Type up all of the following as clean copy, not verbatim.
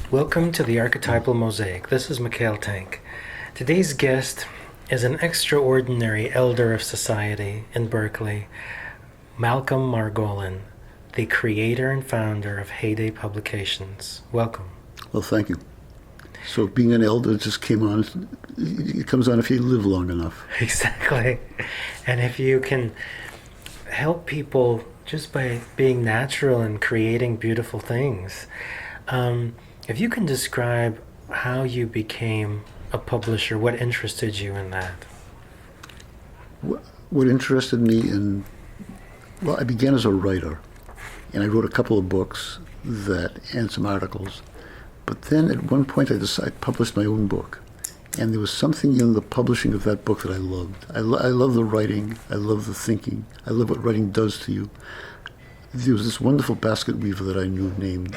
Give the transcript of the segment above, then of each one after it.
Welcome to the Archetypal Mosaic. This is Mikhail Tank. Today's guest is an extraordinary elder of society in Berkeley, Malcolm Margolin, the creator and founder of Heyday Publications. Welcome. Well, thank you. So being an elder just came on. It comes on if you live long enough. Exactly. And if you can help people just by being natural and creating beautiful things. If you can describe how you became a publisher, what interested you in that? What interested me I began as a writer, and I wrote a couple of books and some articles. But then at one point I published my own book. And there was something in the publishing of that book that I loved. I love the writing. I love the thinking. I love what writing does to you. There was this wonderful basket weaver that I knew named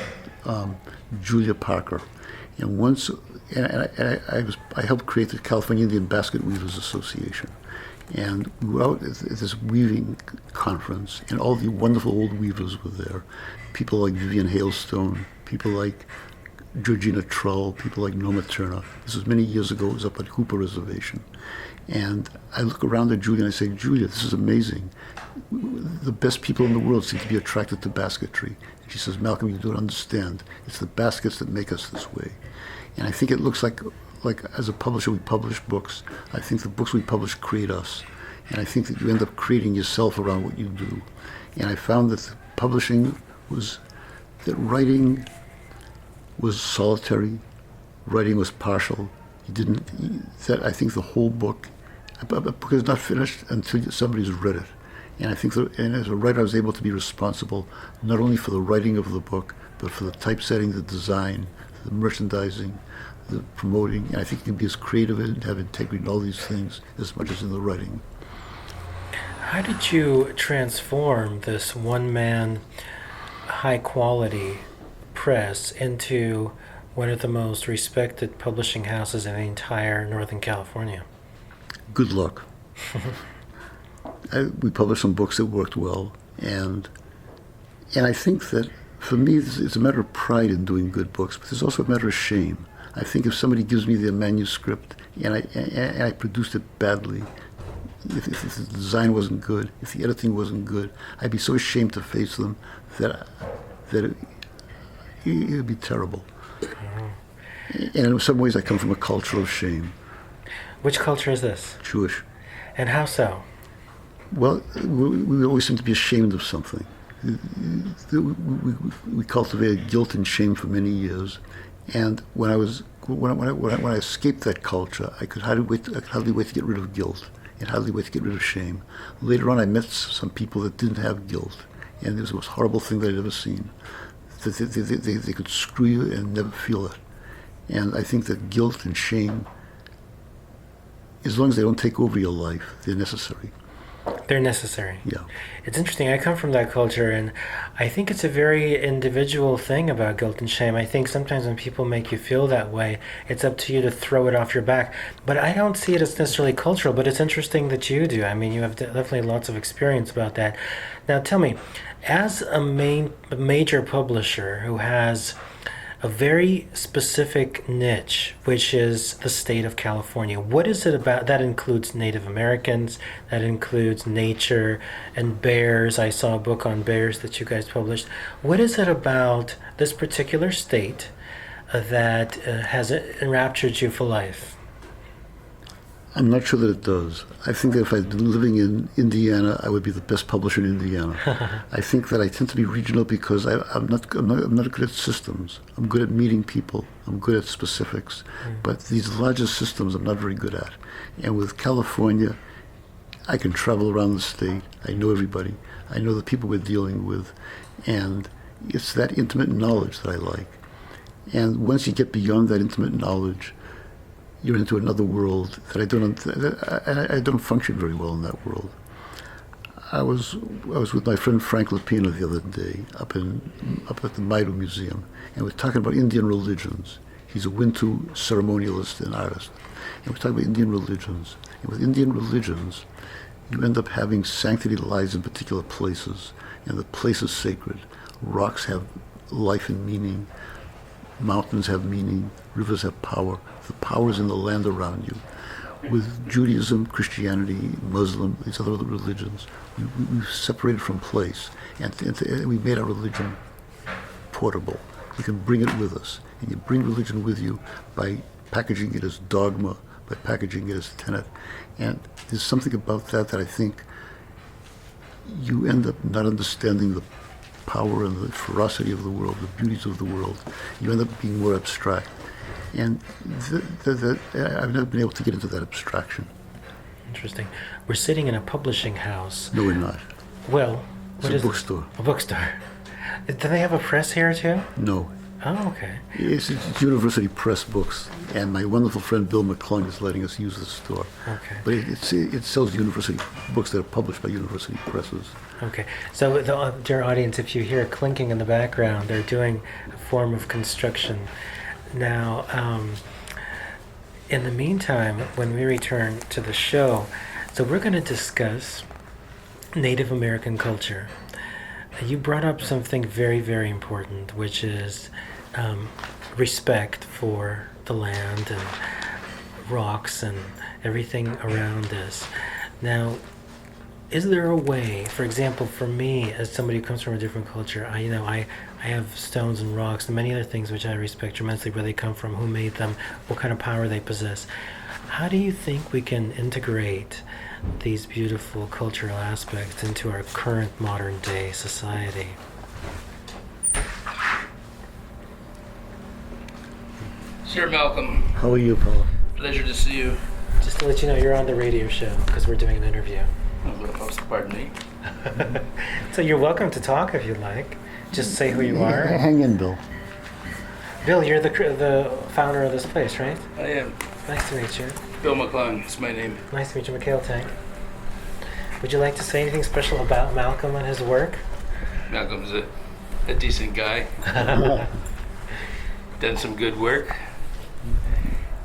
Julia Parker. And I helped create the California Indian Basket Weavers Association. And we were out at this weaving conference, and all the wonderful old weavers were there. People like Vivian Hailstone, people like Georgina Trull, people like Norma Turner. This was many years ago. It was up at Hooper Reservation. And I look around at Julia and I say, Julia, this is amazing. The best people in the world seem to be attracted to basketry. And she says, Malcolm, you don't understand. It's the baskets that make us this way. And I think it looks like as a publisher, we publish books. I think the books we publish create us. And I think that you end up creating yourself around what you do. And I found that writing was solitary, writing was partial. I think the whole book is not finished until somebody's read it. And I think and as a writer, I was able to be responsible not only for the writing of the book, but for the typesetting, the design, the merchandising, the promoting. And I think you can be as creative and have integrity in all these things as much as in the writing. How did you transform this one-man, high-quality press into one of the most respected publishing houses in the entire Northern California? Good luck. We published some books that worked well, and I think that for me it's a matter of pride in doing good books, but there's also a matter of shame. I think if somebody gives me their manuscript and I produced it badly, if the design wasn't good, if the editing wasn't good, I'd be so ashamed to face them that it would be terrible. And in some ways I come from a culture of shame. Which culture is this? Jewish. And how so? Well, we always seem to be ashamed of something. We cultivated guilt and shame for many years. And when I escaped that culture, I could hardly wait to get rid of guilt and hardly wait to get rid of shame. Later on I met some people that didn't have guilt, and it was the most horrible thing that I'd ever seen. They could screw you and never feel it. And I think that guilt and shame, as long as they don't take over your life, they're necessary. They're necessary. Yeah. It's interesting. I come from that culture, and I think it's a very individual thing about guilt and shame. I think sometimes when people make you feel that way, it's up to you to throw it off your back. But I don't see it as necessarily cultural, but it's interesting that you do. I mean, you have definitely lots of experience about that. Now, tell me, as a major publisher who has a very specific niche, which is the state of California. What is it about? That includes Native Americans, that includes nature and bears. I saw a book on bears that you guys published. What is it about this particular state that has enraptured you for life? I'm not sure that it does. I think that if I'd been living in Indiana, I would be the best publisher in Indiana. I think that I tend to be regional because I'm not good at systems. I'm good at meeting people. I'm good at specifics. But these larger systems I'm not very good at. And with California, I can travel around the state. I know everybody. I know the people we're dealing with. And it's that intimate knowledge that I like. And once you get beyond that intimate knowledge, you're into another world that I don't function very well in that world. I was with my friend Frank Lapina the other day up at the Maidu Museum, and we're talking about Indian religions. He's a Wintu ceremonialist and artist, and we're talking about Indian religions. And with Indian religions, you end up having sanctity lies in particular places, and the place is sacred. Rocks have life and meaning. mountains have meaning, rivers have power. The power is in the land around you. With Judaism, Christianity, Muslim, these other religions, we've separated from place, and we made our religion portable. We can bring it with us, and you bring religion with you by packaging it as dogma, by packaging it as tenet. And there's something about that I think you end up not understanding the power and the ferocity of the world, the beauties of the world. You end up being more abstract. And I've never been able to get into that abstraction. Interesting. We're sitting in a publishing house. No, we're not. Well, what It's is a bookstore. A bookstore. Do they have a press here too? No. Oh, okay. It's University Press books, and my wonderful friend Bill McClung is letting us use the store. Okay. But it sells university books that are published by university presses. Okay. So, dear audience, if you hear clinking in the background, they're doing a form of construction. Now, in the meantime, when we return to the show, so we're going to discuss Native American culture. You brought up something very, very important, which is respect for the land and rocks and everything around us. Now, is there a way, for example, for me, as somebody who comes from a different culture, I have stones and rocks and many other things which I respect tremendously, where they come from, who made them, what kind of power they possess. How do you think we can integrate these beautiful cultural aspects into our current modern day society? Sir Malcolm, How are you, Paul? pleasure to see you. Just to let you know, you're on the radio show because we're doing an interview. Pardon me. So you're welcome to talk if you'd like. Just say who you are. Hang in, Bill. Bill, you're the founder of this place, right? I am. Nice to meet you. Bill McClung is my name. Nice to meet you, Mikhail Tank. Would you like to say anything special about Malcolm and his work? Malcolm's a decent guy. Done some good work.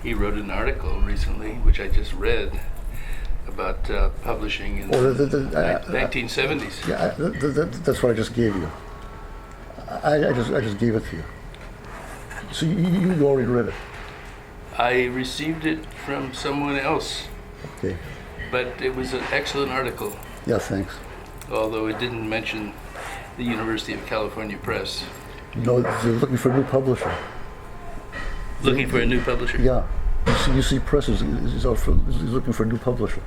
He wrote an article recently, which I just read, about publishing in the 1970s. Yeah, that's what I just gave you. I just gave it to you. So you already read it. I received it from someone else, Okay. but it was an excellent article, Yeah, thanks. although it didn't mention the University of California Press. No, they're looking for a new publisher. Looking for a new publisher? Yeah. UC Press is looking for a new publisher.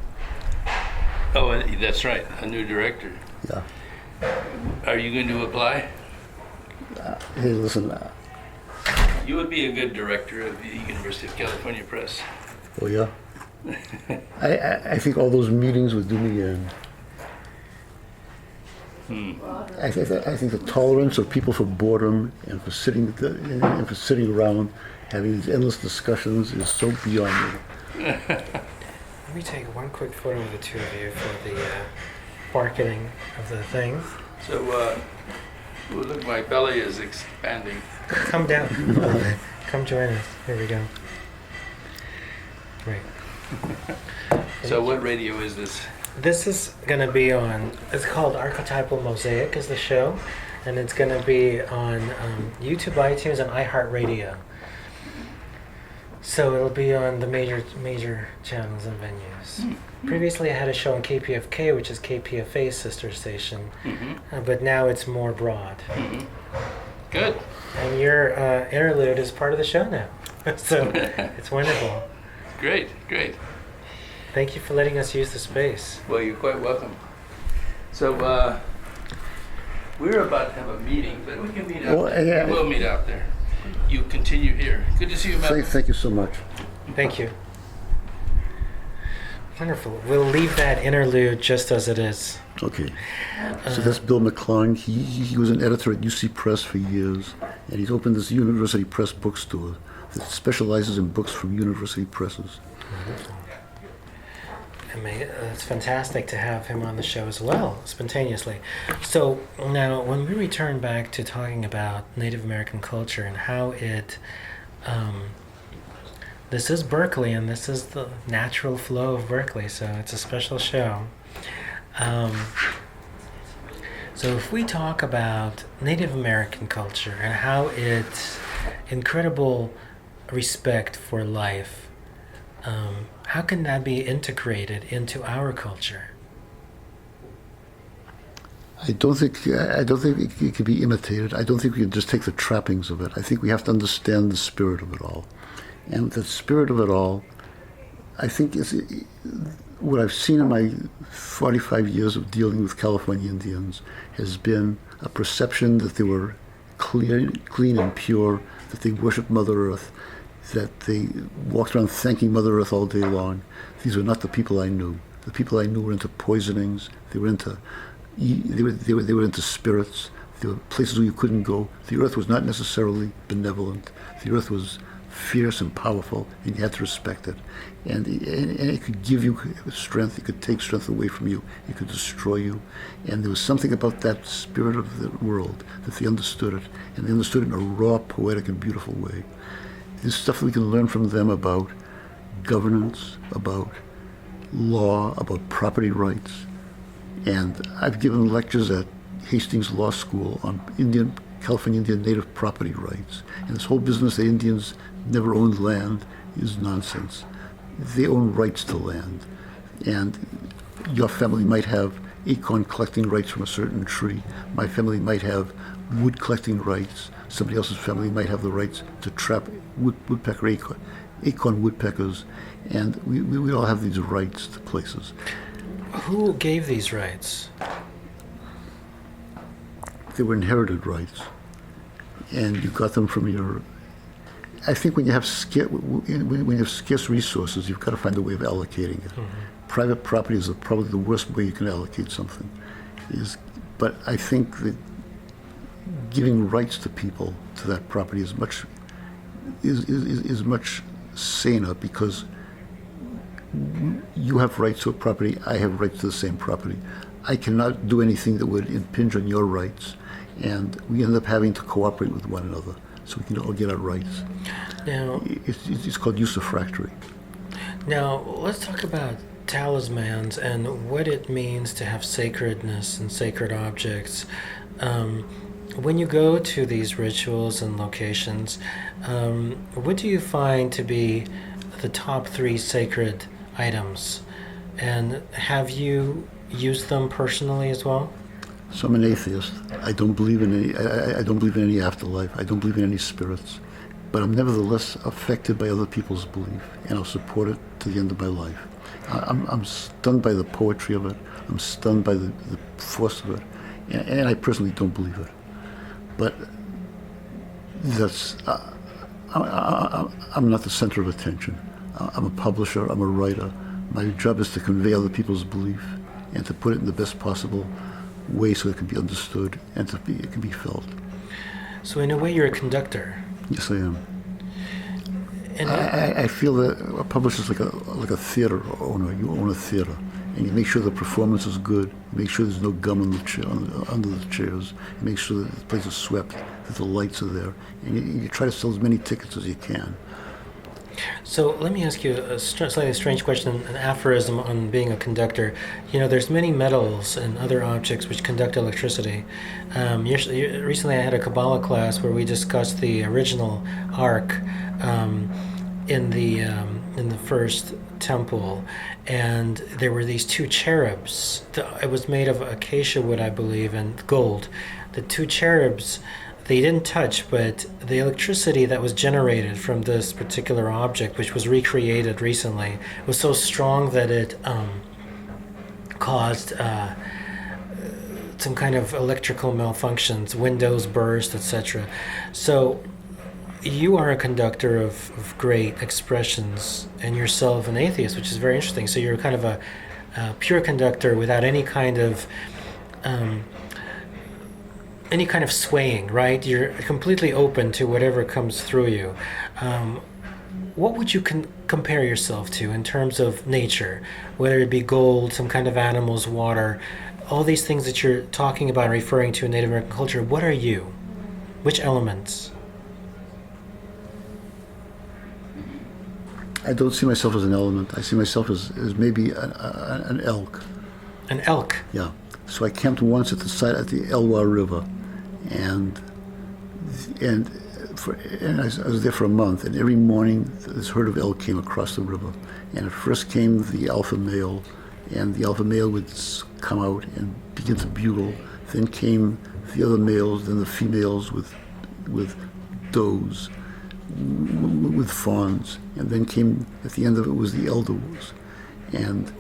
Oh, that's right, a new director. Yeah. Are you going to apply? Hey, listen. You would be a good director of the University of California Press. Oh yeah. I think all those meetings would do me in. I think the tolerance of people for boredom and for sitting around having these endless discussions is so beyond me. Let me take one quick photo of the two of you for the marketing of the thing. So, look, my belly is expanding. Come down. Come join us. Here we go. Great. So what radio is this? This is going to be on, it's called Archetypal Mosaic is the show, and it's going to be on YouTube, iTunes, and iHeartRadio. So it'll be on the major channels and venues. Previously I had a show on KPFK, which is KPFA's sister station, but now it's more broad. Good. And your interlude is part of the show now. So it's wonderful. Great, great. Thank you for letting us use the space. Well, you're quite welcome. So, we're about to have a meeting, but we can meet out there. Yeah. We'll meet out there. You continue here. Good to see you, Malcolm. Thank you so much. Thank you. Wonderful. We'll leave that interlude just as it is. Okay. So that's Bill McClung. He was an editor at UC Press for years, and he's opened this University Press bookstore that specializes in books from university presses. It's fantastic to have him on the show as well, spontaneously. So now, when we return back to talking about Native American culture and how it, this is Berkeley, and this is the natural flow of Berkeley, so it's a special show. So if we talk about Native American culture and how it incredible respect for life. How can that be integrated into our culture? I don't think it can be imitated. I don't think we can just take the trappings of it. I think we have to understand the spirit of it all. And the spirit of it all, I think, is what I've seen in my 45 years of dealing with California Indians has been a perception that they were clean and pure, that they worshiped Mother Earth, that they walked around thanking Mother Earth all day long. These were not the people I knew. The people I knew were into poisonings. They were into spirits. There were places where you couldn't go. The earth was not necessarily benevolent. The earth was fierce and powerful, and you had to respect it. And it could give you strength. It could take strength away from you. It could destroy you. And there was something about that spirit of the world that they understood it, and they understood it in a raw, poetic, and beautiful way. There's stuff that we can learn from them about governance, about law, about property rights. And I've given lectures at Hastings Law School on California Indian native property rights. And this whole business that Indians never owned land is nonsense. They own rights to land. And your family might have acorn collecting rights from a certain tree. My family might have wood collecting rights. Somebody else's family might have the rights to trap acorn woodpeckers. And we all have these rights to places. Who gave these rights? They were inherited rights, and you got them from your. I think when you have scarce resources, you've got to find a way of allocating it. Mm-hmm. Private property is probably the worst way you can allocate something. But I think that giving rights to people to that property is much saner, because you have rights to a property, I have rights to the same property. I cannot do anything that would impinge on your rights, and we end up having to cooperate with one another so we can all get our rights. Now, it's called usufructuary. Now, let's talk about talismans and what it means to have sacredness and sacred objects. When you go to these rituals and locations, what do you find to be the top 3 sacred items? And have you used them personally as well? So I'm an atheist. I don't believe in any. I don't believe in any afterlife. I don't believe in any spirits. But I'm nevertheless affected by other people's belief, and I'll support it to the end of my life. I'm stunned by the poetry of it. I'm stunned by the force of it, and I personally don't believe it. But that's. I'm not the center of attention. I'm a publisher. I'm a writer. My job is to convey other people's belief and to put it in the best possible way so it can be understood and it can be felt. So in a way, you're a conductor. Yes, I am. And I feel that a publisher is like a theater owner. You own a theater, and you make sure the performance is good. You make sure there's no gum on the under the chairs. You make sure that the place is swept, that the lights are there, and you try to sell as many tickets as you can. So let me ask you a slightly strange question, an aphorism on being a conductor. You know, there's many metals and other objects which conduct electricity. Recently I had a Kabbalah class where we discussed the original ark in the first temple, and there were these 2 cherubs. It was made of acacia wood, I believe, and gold. The 2 cherubs, they didn't touch, but the electricity that was generated from this particular object, which was recreated recently, was so strong that it caused some kind of electrical malfunctions, windows burst, etc. So you are a conductor of great expressions, and yourself an atheist, which is very interesting. So you're kind of a pure conductor without any kind of swaying, right? You're completely open to whatever comes through you. What would you compare yourself to in terms of nature, whether it be gold, some kind of animals, water, all these things that you're talking about, referring to in Native American culture? What are you? Which elements? I don't see myself as an element. I see myself as maybe an elk. An elk? Yeah. So I camped once at the Elwha River, and and I was there for a month, and every morning this herd of elk came across the river. And at first came the alpha male, and the alpha male would come out and begin to bugle. Then came the other males, then the females with does, with fawns, and then came, at the end of it was the elders. And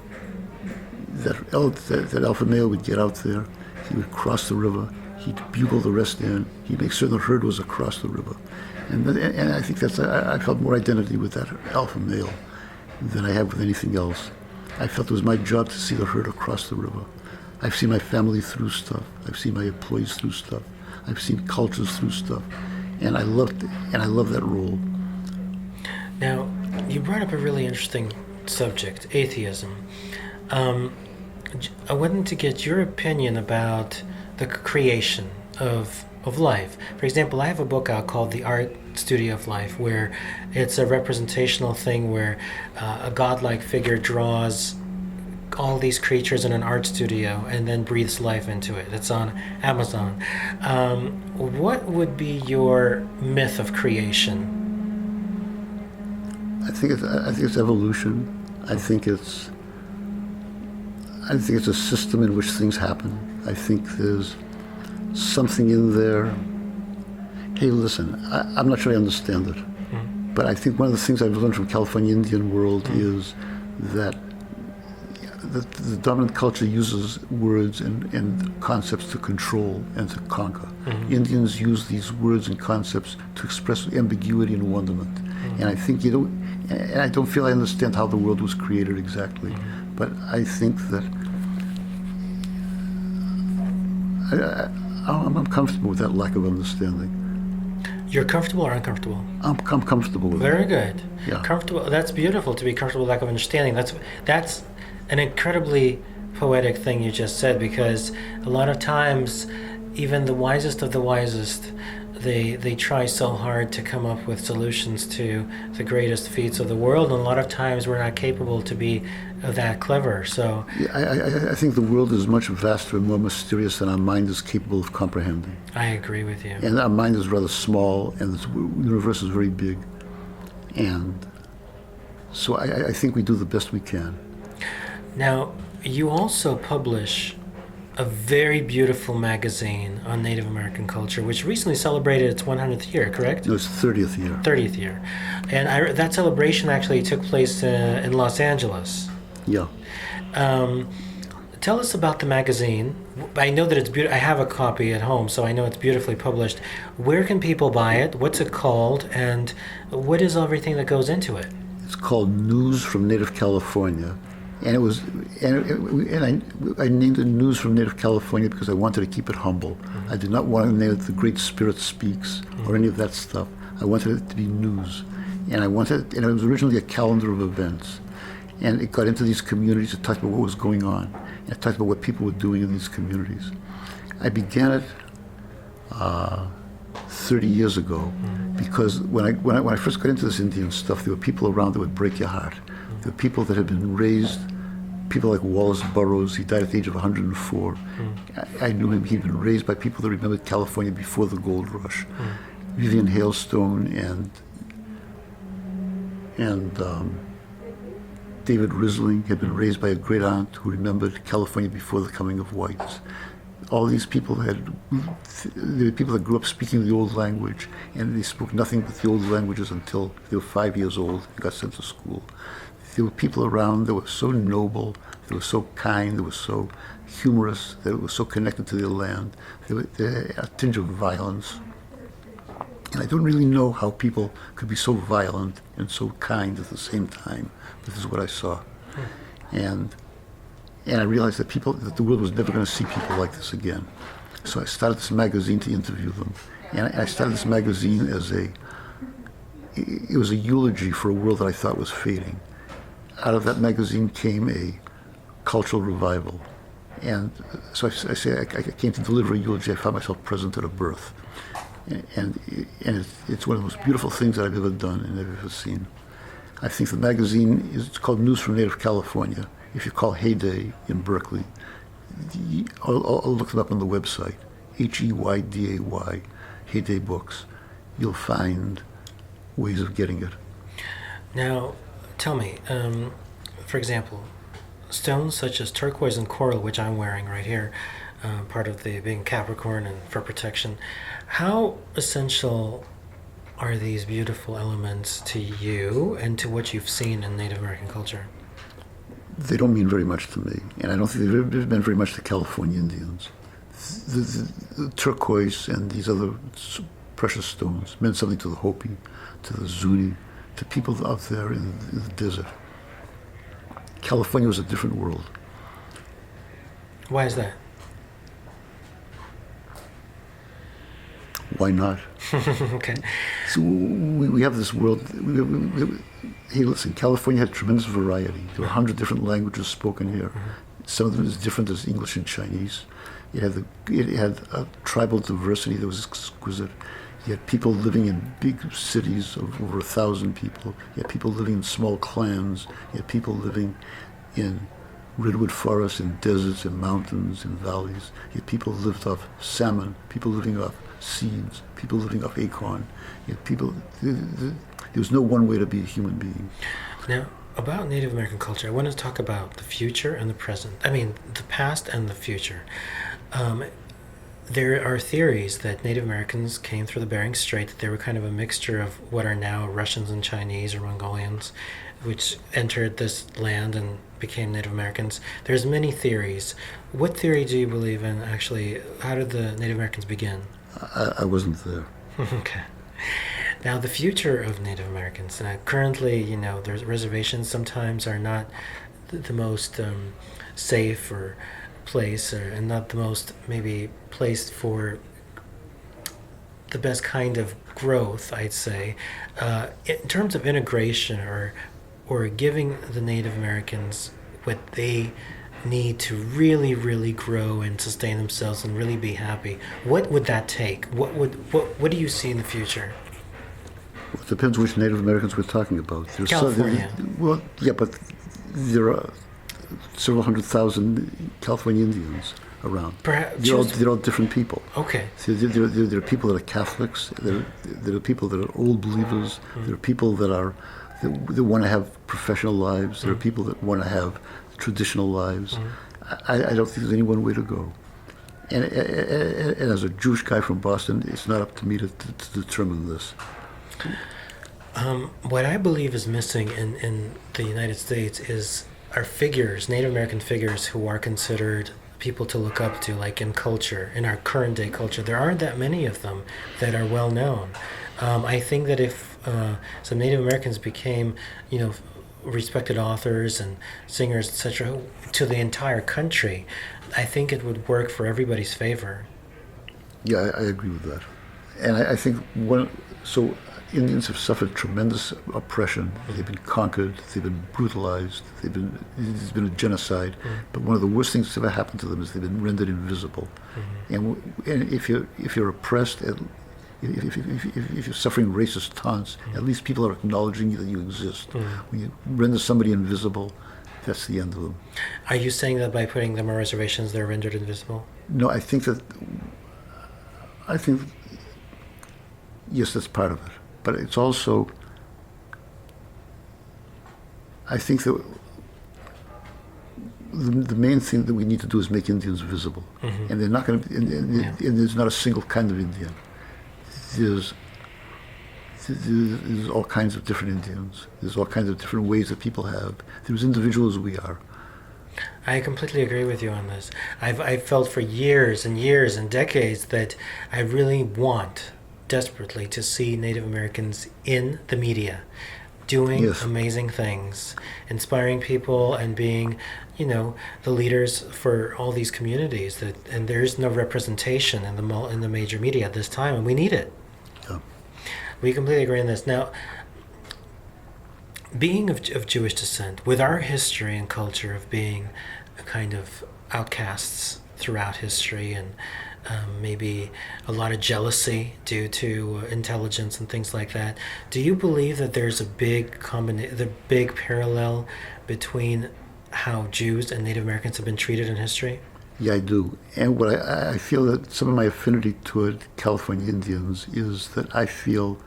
that alpha male would get out there, he would cross the river, he'd bugle the rest in, he'd make certain the herd was across the river. And I think I felt more identity with that alpha male than I have with anything else. I felt it was my job to see the herd across the river. I've seen my family through stuff. I've seen my employees through stuff. I've seen cultures through stuff. And I loved that role. Now, you brought up a really interesting subject, atheism. I wanted to get your opinion about the creation of life. For example, I have a book out called The Art Studio of Life, where it's a representational thing where a godlike figure draws all these creatures in an art studio and then breathes life into it. It's on Amazon. What would be your myth of creation? I think it's evolution. I think it's a system in which things happen. I think there's something in there. Hey, listen, I'm not sure I understand it, but I think one of the things I've learned from California Indian world is that the dominant culture uses words and concepts to control and to conquer. Indians use these words and concepts to express ambiguity and wonderment. And I think, and I don't feel I understand how the world was created exactly, but I think that I'm comfortable with that lack of understanding. You're comfortable or uncomfortable? I'm comfortable with it. Very good. Yeah. Comfortable. That's beautiful, to be comfortable with lack of understanding. That's an incredibly poetic thing you just said, because a lot of times even the wisest of the wisest, they try so hard to come up with solutions to the greatest feats of the world, and a lot of times we're not capable to be that clever. So I think the world is much vaster and more mysterious than our mind is capable of comprehending. I agree with you. And our mind is rather small, and the universe is very big. And so I think we do the best we can. Now, you also publish a very beautiful magazine on Native American culture, which recently celebrated its 100th year, correct? No, it's 30th year. 30th year. And that celebration actually took place in Los Angeles. Yeah. Tell us about the magazine. I know that it's beautiful. I have a copy at home, so I know it's beautifully published. Where can people buy it? What's it called? And what is everything that goes into it? It's called News from Native California. And it was, I named it News from Native California because I wanted to keep it humble. I did not want to name it The Great Spirit Speaks or any of that stuff. I wanted it to be news. And it was originally a calendar of events. And it got into these communities. It talked about what was going on. And it talked about what people were doing in these communities. I began it 30 years ago because when I first got into this Indian stuff, there were people around that would break your heart. There were people that had been raised, people like Wallace Burroughs. He died at the age of 104. I knew him. He'd been raised by people that remembered California before the gold rush. Vivian Hailstone and David Risling had been raised by a great aunt who remembered California before the coming of whites. All these people there were people that grew up speaking the old language, and they spoke nothing but the old languages until they were 5 years old and got sent to school. There were people around that were so noble, they were so kind, they were so humorous, they were so connected to their land. They had a tinge of violence. And I don't really know how people could be so violent and so kind at the same time. This is what I saw. And I realized that the world was never going to see people like this again. So I started this magazine to interview them. And I started this magazine it was a eulogy for a world that I thought was fading. Out of that magazine came a cultural revival. And so I came to deliver a eulogy. I found myself present at a birth. And it's one of the most beautiful things that I've ever done and I've ever seen. I think the magazine it's called News from Native California. If you call Heyday in Berkeley, I'll look them up on the website, Heyday, Heyday Books. you'll find ways of getting it. Now, tell me, for example, stones such as turquoise and coral, which I'm wearing right here, part of the being Capricorn and for protection, how essential are these beautiful elements to you and to what you've seen in Native American culture? They don't mean very much to me, and I don't think they've ever meant very much to California Indians. The turquoise and these other precious stones meant something to the Hopi, to the Zuni, to people out there in the desert. California was a different world. Why is that? Why not? Okay. So we have this world. Hey, listen, California had tremendous variety. There were 100 different languages spoken here. Some of them as different as English and Chinese. It had a tribal diversity that was exquisite. You had people living in big cities of over 1,000 people. You had people living in small clans. You had people living in redwood forests, in deserts, in mountains, in valleys. You had people who lived off salmon, people living off seeds, people living off acorn. You had people. There was no one way to be a human being. Now, about Native American culture, I want to talk about the future and the present. I mean, the past and the future. There are theories that Native Americans came through the Bering Strait, that they were kind of a mixture of what are now Russians and Chinese or Mongolians, which entered this land and became Native Americans. There's many theories. What theory do you believe in, actually? How did the Native Americans begin? I wasn't there. Okay. Now, the future of Native Americans. Currently, there's reservations sometimes are not the most safe or place, and not the most maybe placed for the best kind of growth, I'd say. In terms of integration or giving the Native Americans what they need to really, really grow and sustain themselves and really be happy, what would that take? What do you see in the future? Well, it depends which Native Americans we're talking about. There's California. Well, yeah, but there are several 100,000 California Indians around. Perhaps they're all different people. Okay. So there are people that are Catholics. There are people that are old believers. There are people that want to have professional lives. There are people that want to have traditional lives. I don't think there's any one way to go. And as a Jewish guy from Boston, it's not up to me to determine this. What I believe is missing in the United States are figures, Native American figures, who are considered people to look up to, like in culture, in our current day culture. There aren't that many of them that are well known. I think that if some Native Americans became, respected authors and singers, etc., to the entire country, I think it would work for everybody's favor. Yeah, I agree with that. And I think Indians have suffered tremendous oppression. They've been conquered. They've been brutalized. There's been a genocide. But one of the worst things that's ever happened to them is they've been rendered invisible. And if you're oppressed, if you're suffering racist taunts, at least people are acknowledging that you exist. When you render somebody invisible, that's the end of them. Are you saying that by putting them on reservations, they're rendered invisible? No, I think yes, that's part of it. But it's also, I think that the main thing that we need to do is make Indians visible. And they're not going to, and there's not a single kind of Indian. There's all kinds of different Indians. There's all kinds of different ways that people have. They're as individual as we are. I completely agree with you on this. I've felt for years and years and decades that I really want desperately to see Native Americans in the media doing amazing things, inspiring people and being, the leaders for all these communities. And there's no representation in the major media at this time, and we need it. Yeah. We completely agree on this. Now, being of Jewish descent, with our history and culture of being a kind of outcasts throughout history, and maybe a lot of jealousy due to intelligence and things like that, do you believe that there's a big parallel between how Jews and Native Americans have been treated in history? Yeah, I do. And what I feel that some of my affinity toward California Indians is that I feel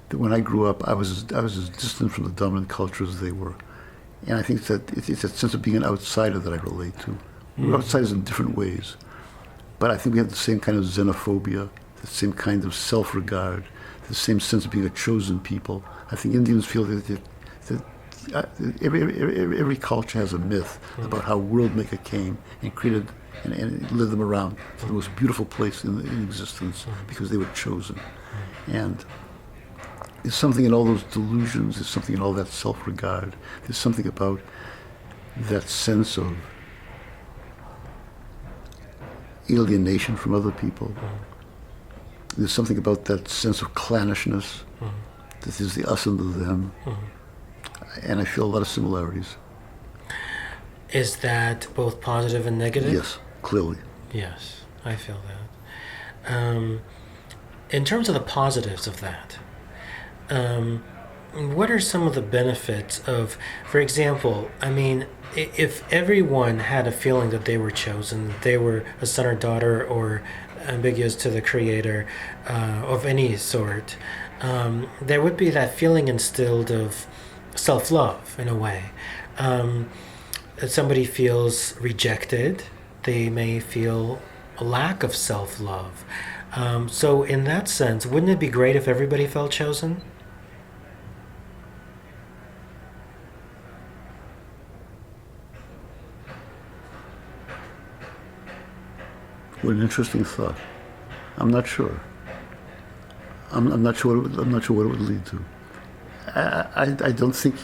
that when I grew up, I was as distant from the dominant culture as they were. And I think that it's a sense of being an outsider that I relate to. We're outsiders in different ways. But I think we have the same kind of xenophobia, the same kind of self-regard, the same sense of being a chosen people. I think Indians feel that every culture has a myth about how Worldmaker came and created and led them around to the most beautiful place in existence because they were chosen. And there's something in all those delusions, there's something in all that self-regard, there's something about that sense of alienation from other people. There's something about that sense of clannishness, that there's the us and the them, and I feel a lot of similarities. Is that both positive and negative? Yes, clearly. Yes, I feel that. In terms of the positives of that, what are some of the benefits of, for example, I mean, if everyone had a feeling that they were chosen, that they were a son or daughter or ambiguous to the Creator of any sort, there would be that feeling instilled of self-love in a way. If somebody feels rejected, they may feel a lack of self-love. So in that sense, wouldn't it be great if everybody felt chosen? What an interesting thought. I'm not sure. I'm not sure. I'm not sure what it would lead to. I don't think.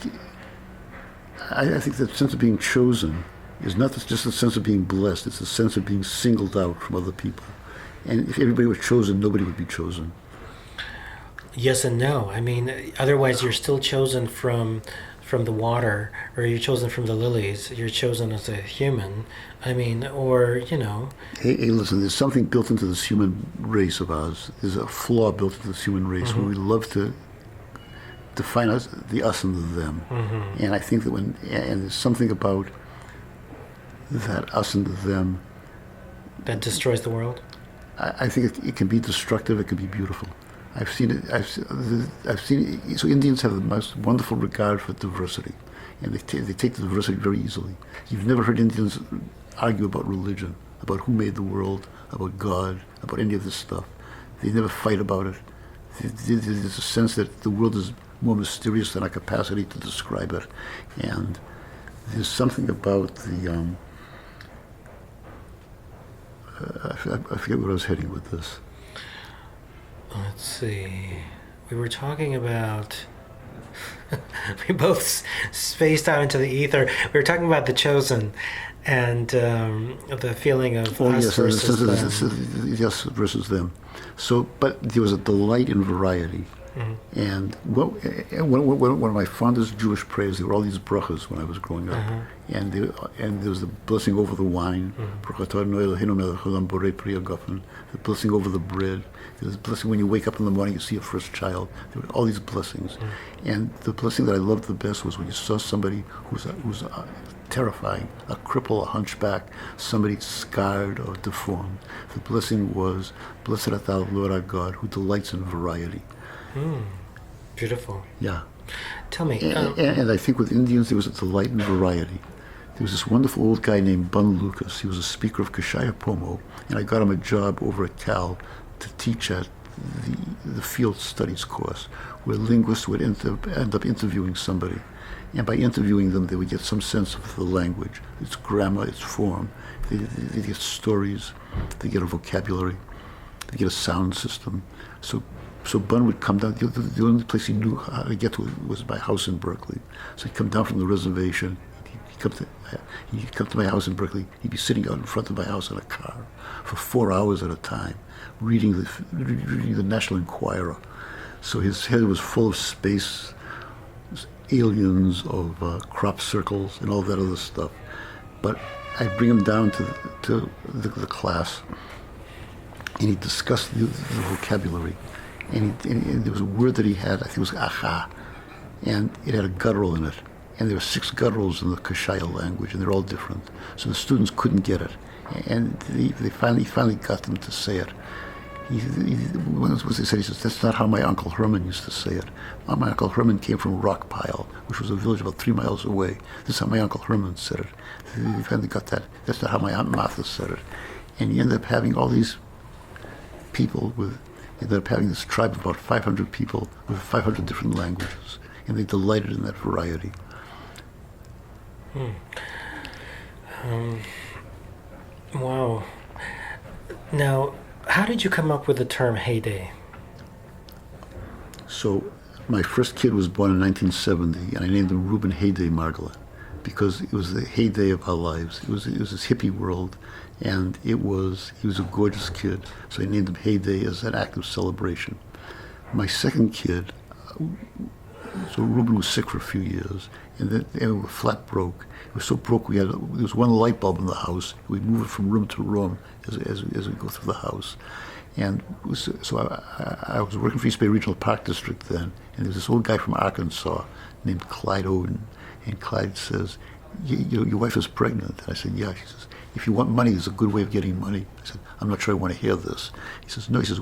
I think that sense of being chosen is not just the sense of being blessed. It's the sense of being singled out from other people. And if everybody was chosen, nobody would be chosen. Yes and no. I mean, otherwise you're still chosen from the water, or you're chosen from the lilies. You're chosen as a human. I mean, or, you know. Hey, listen, there's something built into this human race of ours. There's a flaw built into this human race where we love to define us, the us and the them. And I think that and there's something about that us and the them. That destroys the world? I think it can be destructive, it can be beautiful. I've seen it. I've seen it. So Indians have the most wonderful regard for diversity, and they take the diversity very easily. You've never heard Indians argue about religion, about who made the world, about God, about any of this stuff. They never fight about it. There's a sense that the world is more mysterious than our capacity to describe it, and there's something about the. I forget where I was heading with this. Let's see. We were talking about... we both spaced out into the ether. We were talking about the chosen and the feeling of us versus them. Yes, versus them. So, but there was a delight in variety. And one of my fondest Jewish prayers, there were all these brachas when I was growing up, and there was the blessing over the wine, the blessing over the bread, there's a blessing when you wake up in the morning, you see your first child. There were all these blessings, and the blessing that I loved the best was when you saw somebody who's terrifying, a cripple, a hunchback, somebody scarred or deformed. The blessing was, "Blessed art thou, Lord our God, who delights in variety." Beautiful. Yeah. Tell me. And I think with Indians there was a delight in variety. There was this wonderful old guy named Bun Lucas. He was a speaker of Kashaya Pomo, and I got him a job over at Cal to teach at the field studies course, where linguists would end up interviewing somebody. And by interviewing them, they would get some sense of the language, its grammar, its form. They get stories, they get a vocabulary, they get a sound system. So Bun would come down. The only place he knew how to get to was my house in Berkeley. So he'd come down from the reservation. He'd come to my house in Berkeley. He'd be sitting out in front of my house in a car for 4 hours at a time, reading the National Enquirer. So his head was full of space, aliens, of crop circles, and all that other stuff. But I'd bring him down to the class, and he'd discuss the vocabulary. And there was a word that he had, I think it was aha, and it had a guttural in it. And there were 6 gutturals in the Kashaya language, and they're all different. So the students couldn't get it. And they finally got them to say it. When they said, he says, that's not how my Uncle Herman used to say it. My Uncle Herman came from Rockpile, which was a village about 3 miles away. This is how my Uncle Herman said it. They finally got that. That's not how my Aunt Martha said it. And you end up having all these people you ended up having this tribe of about 500 people with 500 different languages. And they delighted in that variety. Wow. Now, how did you come up with the term heyday? So my first kid was born in 1970, and I named him Reuben Heyday Margolin because it was the heyday of our lives. It was this hippie world, and he was a gorgeous kid, so I named him Heyday as an act of celebration. My second kid, so Reuben was sick for a few years, and then we were flat broke. It was so broke there was one light bulb in the house. We'd move it from room to room as we go through the house. And so I was working for East Bay Regional Park District then, and there was this old guy from Arkansas named Clyde Oden. And Clyde says, your wife is pregnant. And I said, yeah. He says, if you want money, there's a good way of getting money. I said, I'm not sure I want to hear this. He says, no. He says,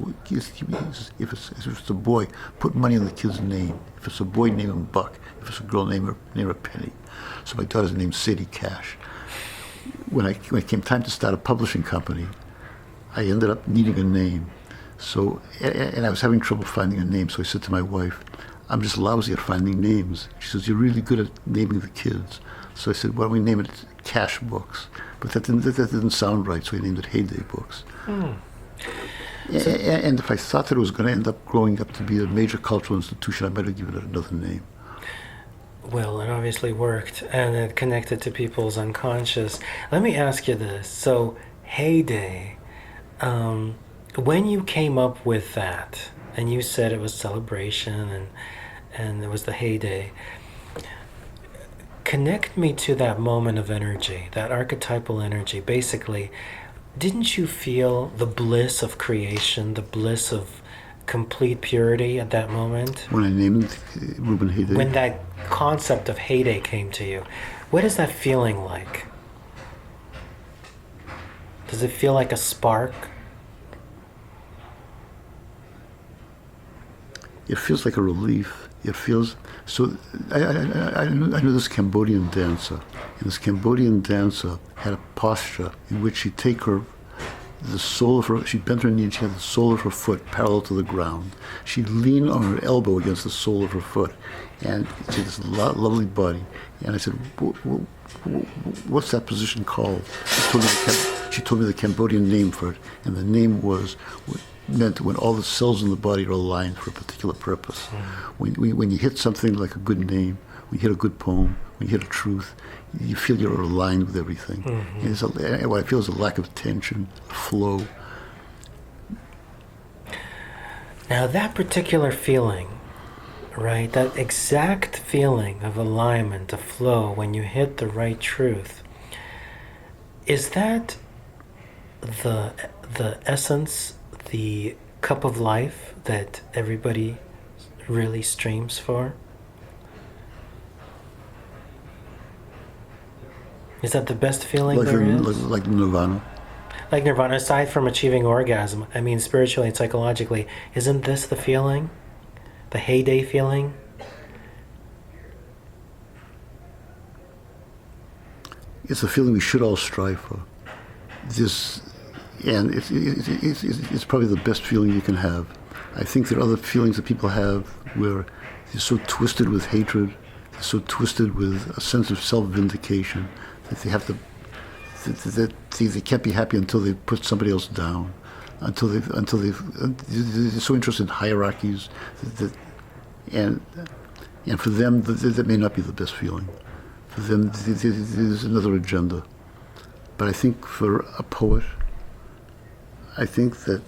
if it's a boy, put money in the kid's name. If it's a boy, name him Buck. If it's a girl, name her Penny. So my daughter's named Sadie Cash. When it came time to start a publishing company, I ended up needing a name. So, and I was having trouble finding a name. So I said to my wife, I'm just lousy at finding names. She says, you're really good at naming the kids. So I said, why don't we name it Cash Books? But that didn't sound right, so I named it Heyday Books. And if I thought that it was going to end up growing up to be a major cultural institution, I might have given it another name. Well, it obviously worked, and it connected to people's unconscious. Let me ask you this. So, heyday, when you came up with that, and you said it was celebration, and it was the heyday, connect me to that moment of energy, that archetypal energy. Basically, didn't you feel the bliss of creation, the bliss of complete purity at that moment? When I named Reuben Heyday? When that concept of heyday came to you, what is that feeling like? Does it feel like a spark? It feels like a relief. It feels so. I knew this Cambodian dancer, and this Cambodian dancer had a posture in which she'd take the sole of her, she'd bent her knee, and she had the sole of her foot parallel to the ground. She'd lean on her elbow against the sole of her foot, and she had this lovely body. And I said, what's that position called? She told me the Cambodian name for it, and the name meant when all the cells in the body are aligned for a particular purpose. When you hit something like a good name, when you hit a good poem, when you hit a truth, you feel you're aligned with everything. And what I feel is a lack of tension, flow. Now that particular feeling, right, that exact feeling of alignment, of flow, when you hit the right truth, is that the essence, the cup of life that everybody really streams for? Is that the best feeling there is? Like nirvana? Like nirvana, aside from achieving orgasm, I mean spiritually and psychologically, isn't this the feeling? The heyday feeling? It's a feeling we should all strive for. And it's probably the best feeling you can have. I think there are other feelings that people have where they're so twisted with hatred, they're so twisted with a sense of self-vindication that they have to, that they can't be happy until they put somebody else down, they're so interested in hierarchies and for them that may not be the best feeling. For them, there's another agenda. But I think for a poet, I think that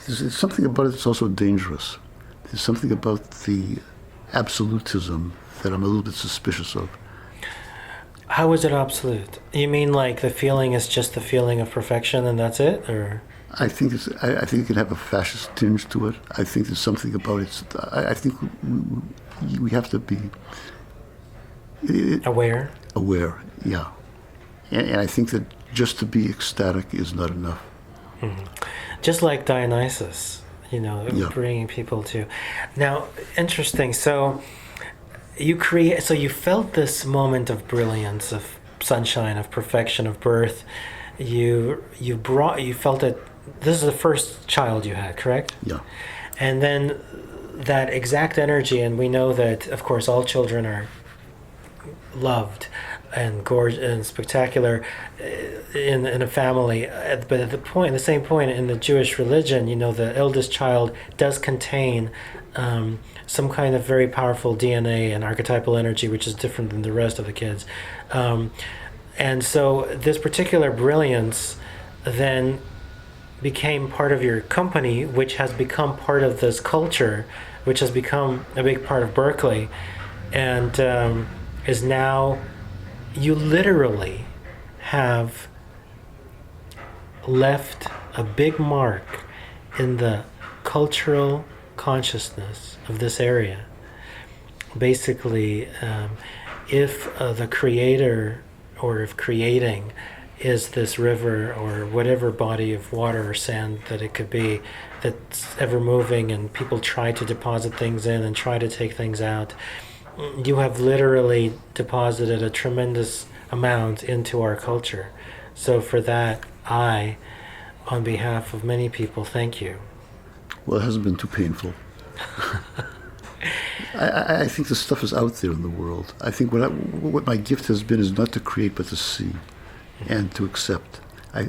there's something about it that's also dangerous. There's something about the absolutism that I'm a little bit suspicious of. How is it absolute? You mean like the feeling is just the feeling of perfection and that's it, or? I think it can have a fascist tinge to it. I think there's something about it. I think we have to be aware. Aware, yeah. And I think that just to be ecstatic is not enough. Mm-hmm. Just like Dionysus, Yeah. bringing people to. Now, interesting. So you felt this moment of brilliance, of sunshine, of perfection, of birth. You felt it. This is the first child you had, correct? Yeah. And then that exact energy, and we know that, of course, all children are loved and gorgeous and spectacular in a family. But at the same point in the Jewish religion, the eldest child does contain some kind of very powerful DNA and archetypal energy, which is different than the rest of the kids. And so this particular brilliance then became part of your company, which has become part of this culture, which has become a big part of Berkeley, and is now, you literally have left a big mark in the cultural consciousness of this area. Basically, if the creator, or if creating is this river or whatever body of water or sand that it could be that's ever moving, and people try to deposit things in and try to take things out, you have literally deposited a tremendous amount into our culture. So for that, I, on behalf of many people, thank you. Well, it hasn't been too painful. I think the stuff is out there in the world. I think what my gift has been is not to create, but to see and to accept. I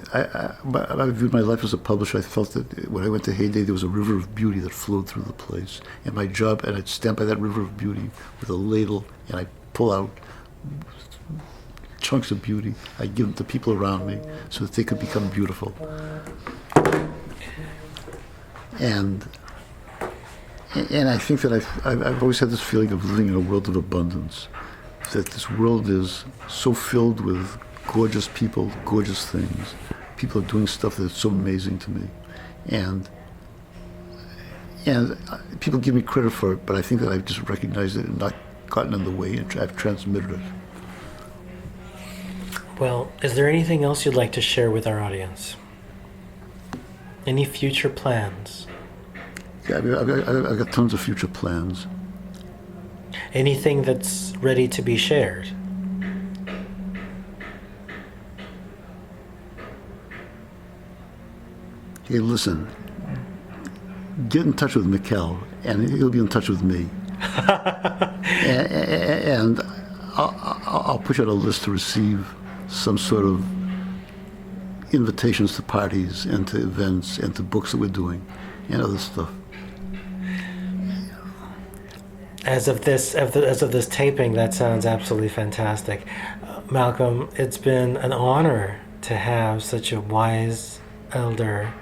viewed my life as a publisher. I felt that when I went to Heyday, there was a river of beauty that flowed through the place. And my job, and I'd stand by that river of beauty with a ladle, and I'd pull out chunks of beauty. I'd give them to people around me so that they could become beautiful. And I think that I've always had this feeling of living in a world of abundance, that this world is so filled with gorgeous people, gorgeous things. People are doing stuff that's so amazing to me. And people give me credit for it, but I think that I've just recognized it and not gotten in the way, and I've transmitted it. Well, is there anything else you'd like to share with our audience? Any future plans? Yeah, I've got tons of future plans. Anything that's ready to be shared? Hey, listen, get in touch with Mikhail, and he'll be in touch with me. and I'll put you on a list to receive some sort of invitations to parties and to events and to books that we're doing and other stuff. As of this taping, that sounds absolutely fantastic. Malcolm, it's been an honor to have such a wise elder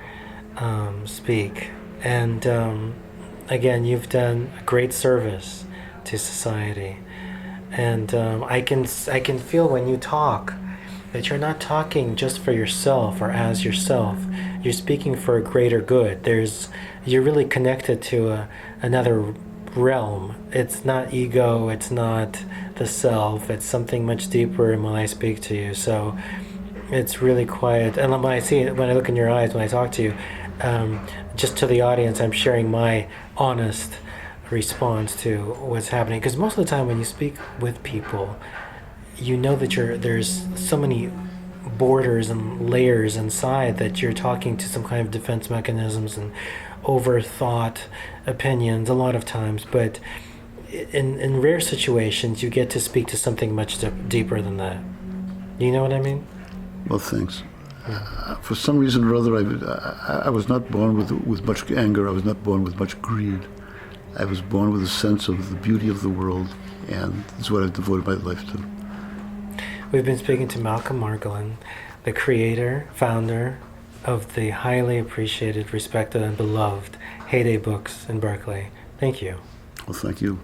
speak. And again, you've done a great service to society. And I can feel when you talk that you're not talking just for yourself or as yourself. You're speaking for a greater good. You're really connected to another realm. It's not ego, it's not the self, it's something much deeper when I speak to you. So it's really quiet. And when I look in your eyes, when I talk to you, just to the audience, I'm sharing my honest response to what's happening. Because most of the time when you speak with people, you know that there's so many borders and layers inside that you're talking to some kind of defense mechanisms and overthought opinions a lot of times. But in rare situations, you get to speak to something much deeper than that. You know what I mean? Well, thanks. For some reason or other, I was not born with much anger. I was not born with much greed. I was born with a sense of the beauty of the world, and it's what I've devoted my life to. We've been speaking to Malcolm Margolin, the creator, founder of the highly appreciated, respected, and beloved Heyday Books in Berkeley. Thank you. Well, thank you.